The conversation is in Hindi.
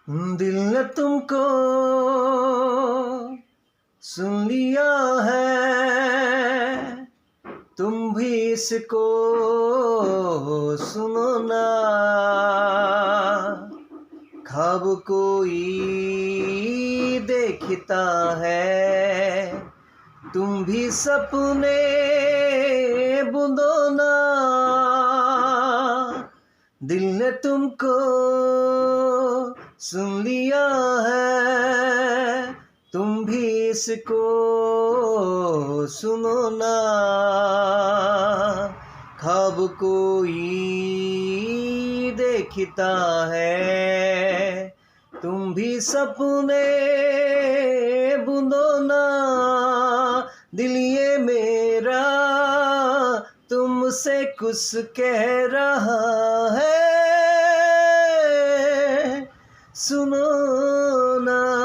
दिल ने तुमको सुन लिया है, तुम भी इसको सुनो ना। ख्वाब कोई देखता है, तुम भी सपने बुंदो ना। दिल ने तुमको सुन लिया है, तुम भी इसको सुनो ना। ख्वाब कोई देखता है, तुम भी सपने बुंदो ना। दिल ये मेरा तुमसे कुछ कह रहा है, सुनो ना।